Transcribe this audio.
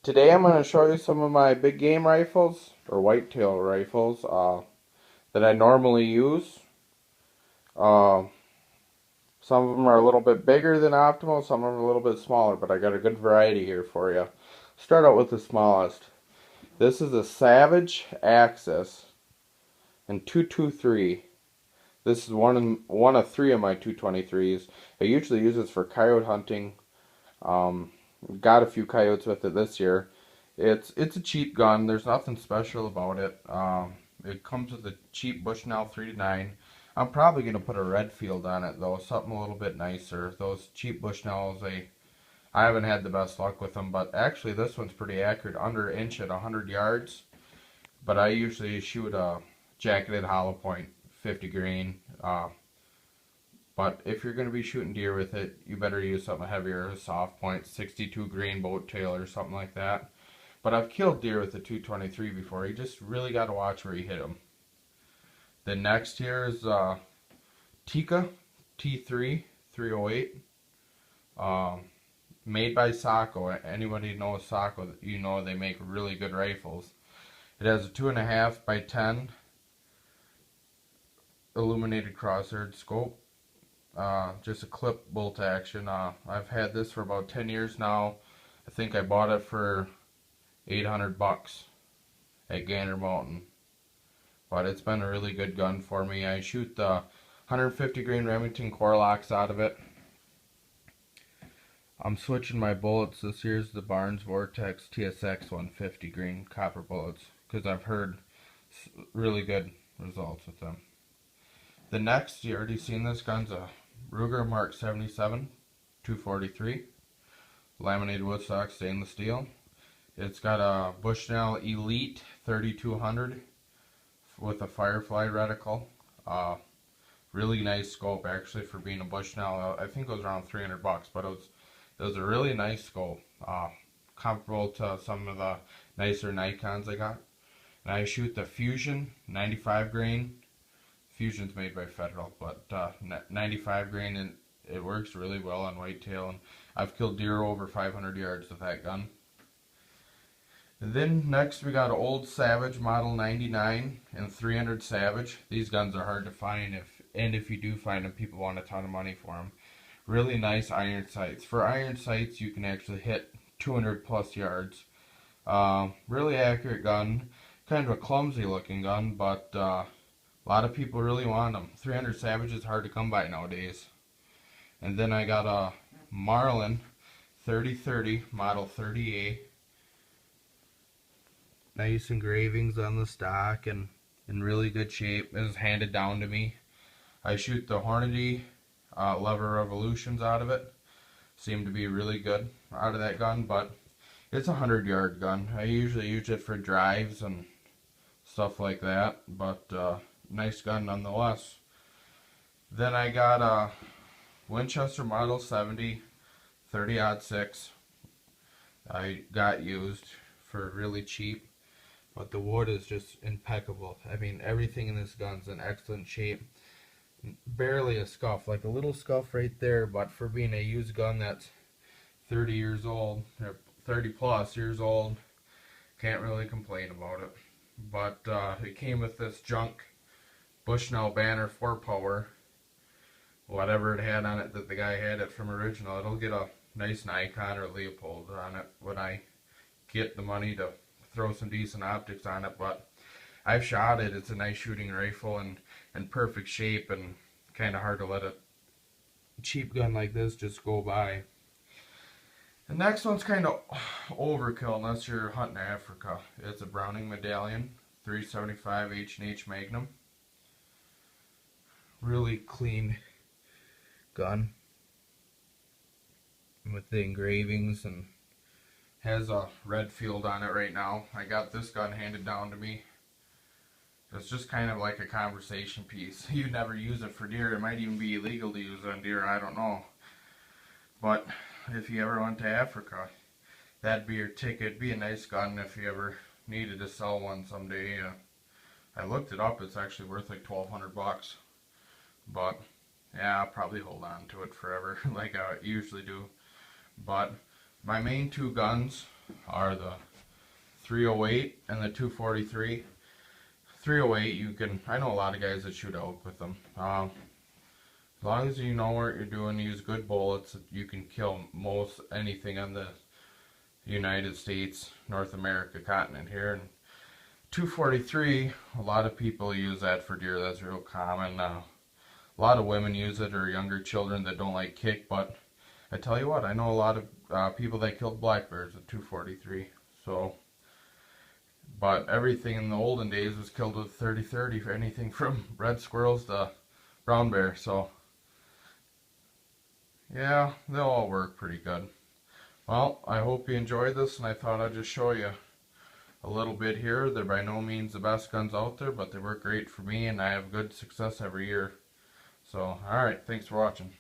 Today I'm going to show you some of my big game rifles, or whitetail rifles, that I normally use. Uh, some of them are a little bit bigger than optimal, some of them are a little bit smaller, but I got a good variety here for you. Start out with the smallest. This is a Savage Axis in 223. This is one of three of my 223s. I usually use this for coyote hunting. Um, got a few coyotes with it this year. It's a cheap gun. There's nothing special about it. It comes with a cheap Bushnell 3-9. I'm probably gonna put a red field on it though, something a little bit nicer. Those cheap Bushnells, I haven't had the best luck with them, but actually this one's pretty accurate, under an inch at 100 yards. But I usually shoot a jacketed hollow point, 50 grain. But if you're going to be shooting deer with it, you better use something heavier, a soft point, 62 grain boat tail or something like that. But I've killed deer with the 223 before. You just really got to watch where you hit them. The next here is Tikka T3 308. Made by Sako. Anybody knows Sako, you know they make really good rifles. It has a 2.5 by 10 illuminated crosshair scope. Just a clip bolt action. I've had this for about 10 years now. I think I bought it for 800 bucks at Gander Mountain. But it's been a really good gun for me. I shoot the 150 grain Remington core locks out of it. I'm switching my bullets. This here's the Barnes Vortex TSX 150 grain copper bullets because I've heard really good results with them. The next, you already seen this gun's a Ruger Mark 77 243 laminated woodstock stainless steel. It's got a Bushnell Elite 3200 with a Firefly reticle. Really nice scope actually for being a Bushnell. I think it was around 300 bucks, but it was a really nice scope. Comparable to some of the nicer Nikons I got. And I shoot the Fusion 95 grain. Fusion's made by Federal, but 95 grain, and it works really well on whitetail. And I've killed deer over 500 yards with that gun. And then next we got an old Savage Model 99 and 300 Savage. These guns are hard to find, if you do find them, people want a ton of money for them. Really nice iron sights. For iron sights, you can actually hit 200 plus yards. Really accurate gun. Kind of a clumsy looking gun, but a lot of people really want them. 300 Savage is hard to come by nowadays. And then I got a Marlin 3030 Model 30A. Nice engravings on the stock and in really good shape. It was handed down to me. I shoot the Hornady Lever Revolutions out of it. Seem to be really good out of that gun, but it's a 100-yard gun. I usually use it for drives and stuff like that, but nice gun nonetheless. Then I got a Winchester Model 70 30-06. I got used for really cheap, but the wood is just impeccable. I mean, everything in this gun's in excellent shape. Barely a scuff, like a little scuff right there, but for being a used gun that's 30 years old, or 30 plus years old, can't really complain about it. But it came with this junk Bushnell Banner 4-power, whatever it had on it that the guy had it from original. It'll get a nice Nikon or Leopold on it when I get the money to throw some decent optics on it. But I've shot it. It's a nice shooting rifle and in perfect shape, and kind of hard to let a cheap gun like this just go by. The next one's kind of overkill unless you're hunting Africa. It's a Browning Madalion 375 H&H Magnum. Really clean gun with the engravings, and has a red field on it right now. I got this gun handed down to me. It's just kind of like a conversation piece. You never use it for deer. It might even be illegal to use on deer, I don't know. But if you ever went to Africa, that'd be your ticket. It'd be a nice gun if you ever needed to sell one someday. I looked it up. It's actually worth like 1,200 bucks. But yeah, I'll probably hold on to it forever like I usually do. But my main two guns are the 308 and the 243. 308, you can, I know a lot of guys that shoot elk with them. As long as you know what you're doing, use good bullets, you can kill most anything on the United States, North America continent here. And 243, a lot of people use that for deer. That's real common. A lot of women use it, or younger children that don't like kick. But I tell you what, I know a lot of people that killed black bears with 243. So, but everything in the olden days was killed with 30-30 for anything from red squirrels to brown bear. So, yeah, they'll all work pretty good. Well, I hope you enjoyed this, and I thought I'd just show you a little bit here. They're by no means the best guns out there, but they work great for me, and I have good success every year. So, alright, thanks for watching.